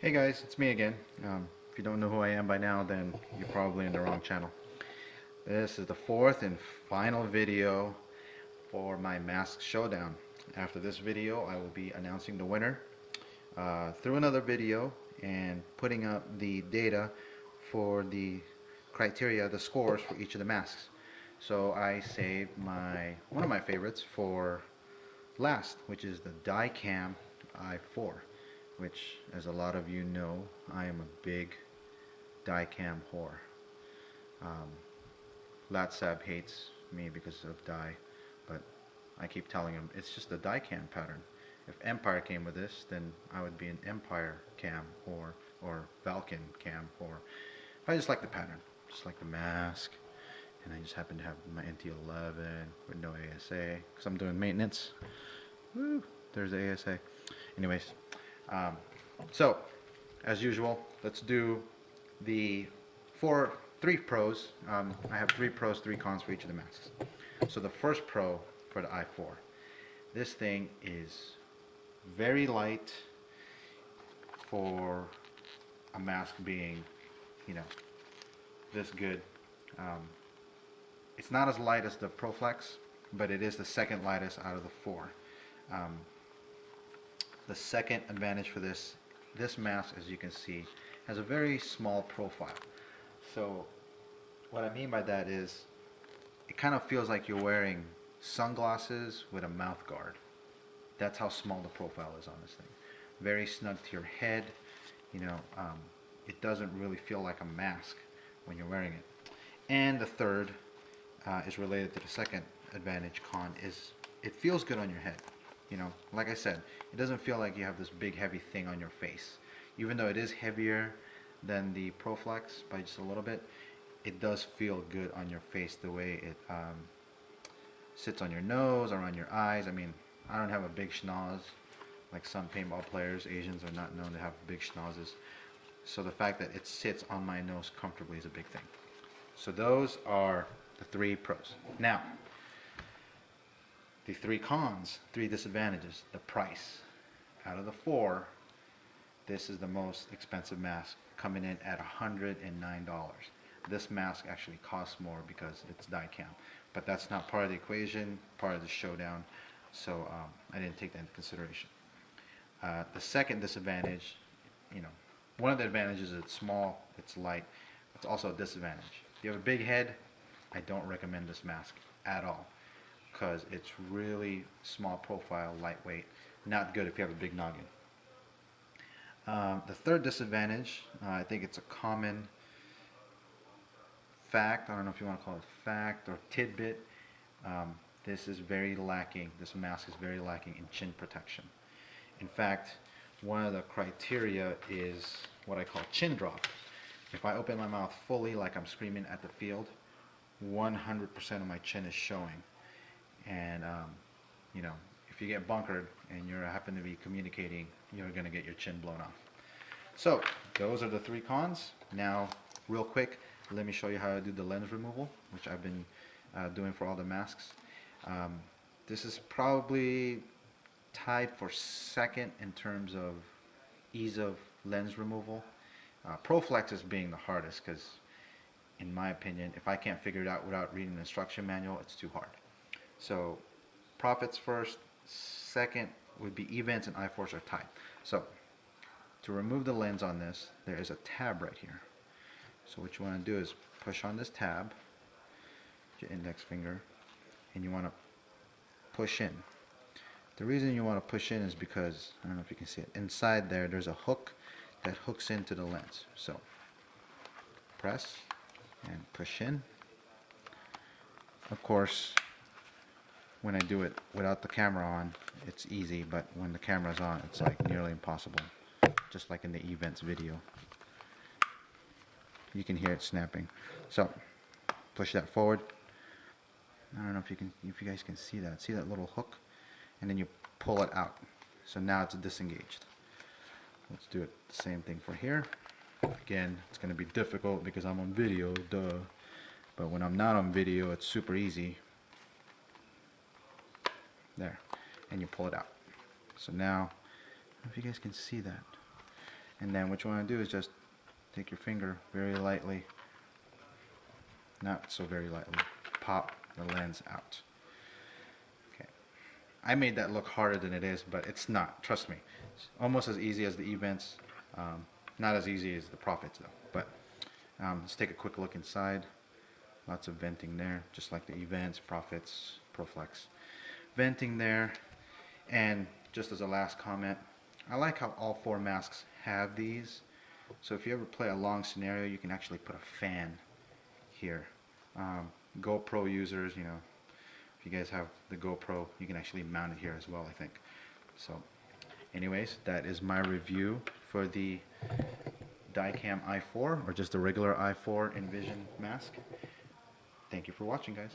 Hey guys, it's me again. If you don't know who I am by now, then you're probably in the wrong channel. This is the fourth and final video for my Mask Showdown. After this video, I will be announcing the winner through another video and putting up the data for the criteria, the scores for each of the masks. So I saved one of my favorites for last, which is the Dicam i4, which, as a lot of you know, I am a big Dicam whore. Um, Latsab hates me because of Di, but I keep telling him it's just the Dicam pattern. If Empire came with this, then I would be an Empire cam or Falcon cam whore. I just like the pattern, just like the mask, and I just happen to have my NT11 with no ASA because I'm doing maintenance. Woo, there's the ASA. Anyways, um, so as usual, let's do the three pros. I have three pros, three cons for each of the masks. So the first pro for the i4. This thing is very light for a mask being, you know, this good. It's not as light as the ProFlex, but it is the second lightest out of the four. The second advantage for this mask, as you can see, has a very small profile. So what I mean by that is it kind of feels like you're wearing sunglasses with a mouth guard. That's how small the profile is on this thing. Very snug to your head. You know, it doesn't really feel like a mask when you're wearing it. And the third is related to the second advantage con is it feels good on your head. You know, like I said, it doesn't feel like you have this big heavy thing on your face. Even though it is heavier than the ProFlex by just a little bit, it does feel good on your face the way it sits on your nose or on your eyes. I mean, I don't have a big schnoz like some paintball players. Asians are not known to have big schnozzes. So the fact that it sits on my nose comfortably is a big thing. So those are the three pros. Now, the three cons, three disadvantages. The price. Out of the four, this is the most expensive mask, coming in at $109. This mask actually costs more because it's Dicam, but that's not part of the equation, part of the showdown, so I didn't take that into consideration. The second disadvantage, you know, one of the advantages is it's small, it's light. It's also a disadvantage. If you have a big head, I don't recommend this mask at all because it's really small profile, lightweight, not good if you have a big noggin. The third disadvantage, I think it's a common fact, I don't know if you want to call it fact or tidbit, this is very lacking, this mask is very lacking in chin protection. In fact, one of the criteria is what I call chin drop. If I open my mouth fully like I'm screaming at the field, 100% of my chin is showing. And you know, if you get bunkered and you happen to be communicating, you're going to get your chin blown off. So those are the three cons. Now, real quick, let me show you how to do the lens removal, which I've been doing for all the masks. This is probably tied for second in terms of ease of lens removal. ProFlex is being the hardest because, in my opinion, if I can't figure it out without reading the instruction manual, it's too hard. So profits first, second would be events, and I-force are tied. So to remove the lens on this, there is a tab right here. So what you want to do is push on this tab, your index finger, and you want to push in. The reason you want to push in is because, I don't know if you can see it, inside there's a hook that hooks into the lens. So press and push in. Of course, when I do it without the camera on, it's easy, but when the camera's on, it's like nearly impossible, just like in the events video. You can hear it snapping. So push that forward. I don't know if you guys can see that. See that little hook? And then you pull it out. So now it's disengaged. Let's do it the same thing for here. Again, it's going to be difficult because I'm on video, duh. But when I'm not on video, it's super easy. There. And you pull it out. So now, I don't know if you guys can see that. And then what you want to do is just take your finger very lightly, not so very lightly, pop the lens out. Okay. I made that look harder than it is, but it's not. Trust me. It's almost as easy as the events. Not as easy as the profits though. But let's take a quick look inside. Lots of venting there, just like the events, profits, Proflex. Venting there. And just as a last comment, I like how all 4 masks have these. So if you ever play a long scenario, you can actually put a fan here. GoPro users, you know, if you guys have the GoPro, you can actually mount it here as well, I think. So anyways, that is my review for the Dicam i4, or just the regular i4 Envision mask. Thank you for watching, guys.